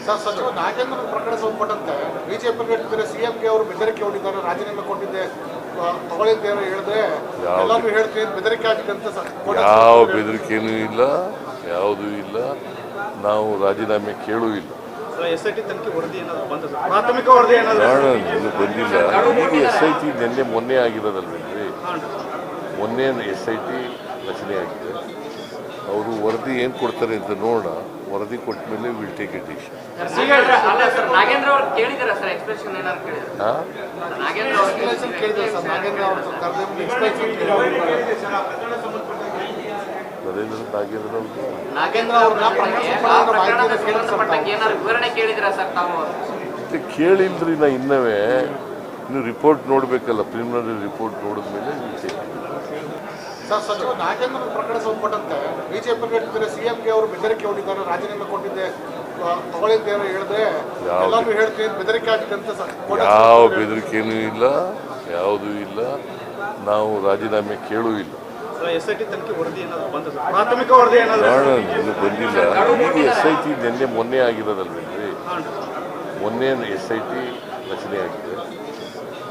Sir, ಸಚಿವ ನಾಗೇಂದ್ರ ಪ್ರಕರಣ ಸಂಬಂಧಪಟ್ಟಂತೆ ಬಿಜೆಪಿ ಹೇಳ್ತಿದ್ದಾರೆ, ಸಿಎಂಗೆ ಅವರು ಬೆದರಿಕೆ ಹೊಡಿದ್ದಾರೆ, ರಾಜೀನಾಮೆ ಕೊಟ್ಟಿದ್ದೆ ತಗೊಳ್ಳಿದ್ದೆ ಹೇಳಿದ್ರೆ ಎಲ್ಲರೂ ಹೇಳ್ತೀನಿ ಬೆದರಿಕೆ ಆಗಿದೆ ಅಂತ. ಯಾವ ಬೆದರಿಕೆನೂ ಇಲ್ಲ, ಯಾವುದೂ ಇಲ್ಲ, ನಾವು ರಾಜೀನಾಮೆ ಕೇಳೂ ಇಲ್ಲ. ಪ್ರಾಥಮಿಕ ವರದಿ ಇನ್ನೂ ಬಂದಿಲ್ಲ. ಈಗ SIT ಮೊನ್ನೆ ಆಗಿರೋದಲ್ವೇನ್ರಿ, ಮೊನ್ನೆ SIT ರಚನೆ ಆಗಿದೆ. ಅವರು ವರದಿ ಏನು ಕೊಡ್ತಾರೆ ಅಂತ ನೋಡೋಣ. ವರದಿ ಕೊಟ್ಟ ಮೇಲೆ will take it decision. Nagendra ಅವರು ಕೇಳಿದಾರೆ ಸರ್, ಎಕ್ಸ್ಪ್ರೆಷನ್ ಏನಾದ್ರು ಕೇಳಿದಾರೆ? ನಾಗೇಂದ್ರ ಅವರು ಕೇಳಿದ್ದಾರೆ ಸರ್, ನಾಗೇಂದ್ರ ಅವರು ನಾಗೇಂದ್ರ ಅವ್ರನ್ನ ಏನಾದ್ರು ವಿವರಣೆ ಕೇಳಿದ್ರ ಸರ್ ತಾವು? ಕೇಳಿಲ್ರಿ. ನಾ ಇನ್ನೂ ರಿಪೋರ್ಟ್ ನೋಡಬೇಕಲ್ಲ, ಪ್ರಿಲಿಮಿನರಿ ರಿಪೋರ್ಟ್ ನೋಡಿದ್ಮೇಲೆ ಸರ್, ಸಚಿವ ನಾಗೇಂದ್ರ ಪ್ರಕರಣ ಸಂಬಂಧಪಟ್ಟಂತೆ ಬಿಜೆಪಿ ಹೇಳ್ತಿದ್ದಾರೆ, ಸಿಎಂಗೆ ಅವರು ಬೆದರಿಕೆ ಹೊಡಿದ್ದಾರೆ, ರಾಜೀನಾಮೆ ಕೊಟ್ಟಿದ್ದೆ ತಗೊಳ್ಳಿದ್ದೆ ಹೇಳಿದ್ರೆ ಎಲ್ಲರೂ ಹೇಳ್ತೀನಿ ಬೆದರಿಕೆ ಆಗಿದೆ ಅಂತ. ಯಾವ ಬೆದರಿಕೆನೂ ಇಲ್ಲ, ಯಾವುದೂ ಇಲ್ಲ, ನಾವು ರಾಜೀನಾಮೆ ಕೇಳೂ ಇಲ್ಲ. ಪ್ರಾಥಮಿಕ ವರದಿ ಇನ್ನೂ ಬಂದಿಲ್ಲ. ಈಗ SIT ಮೊನ್ನೆ ಆಗಿರೋದಲ್ವೇನ್ರಿ, ಮೊನ್ನೆ SIT ರಚನೆ ಆಗಿದೆ.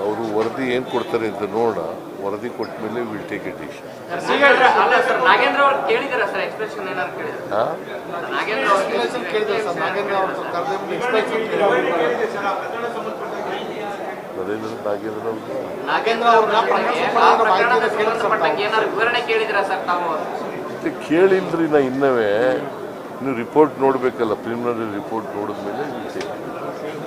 ಅವರು ವರದಿ ಏನು ಕೊಡ್ತಾರೆ ಅಂತ ನೋಡೋಣ. ವರದಿ ಕೊಟ್ಟ ಮೇಲೆ will take it decision. Nagendra ಅವರು ಕೇಳಿದಾರೆ ಸರ್, ಎಕ್ಸ್ಪ್ರೆಷನ್ ಏನಾದ್ರು ಕೇಳಿದಾರೆ? ನಾಗೇಂದ್ರ ಅವರು ಕೇಳಿದ್ದಾರೆ ಸರ್, ನಾಗೇಂದ್ರ ಅವರು ನಾಗೇಂದ್ರ ಅವ್ರನ್ನ ಏನಾದ್ರು ವಿವರಣೆ ಕೇಳಿದ್ರ ಸರ್ ತಾವು? ಕೇಳಿಲ್ರಿ. ನಾ ಇನ್ನೂ ರಿಪೋರ್ಟ್ ನೋಡಬೇಕಲ್ಲ, ಪ್ರಿಲಿಮಿನರಿ ರಿಪೋರ್ಟ್ ನೋಡಿದ್ಮೇಲೆ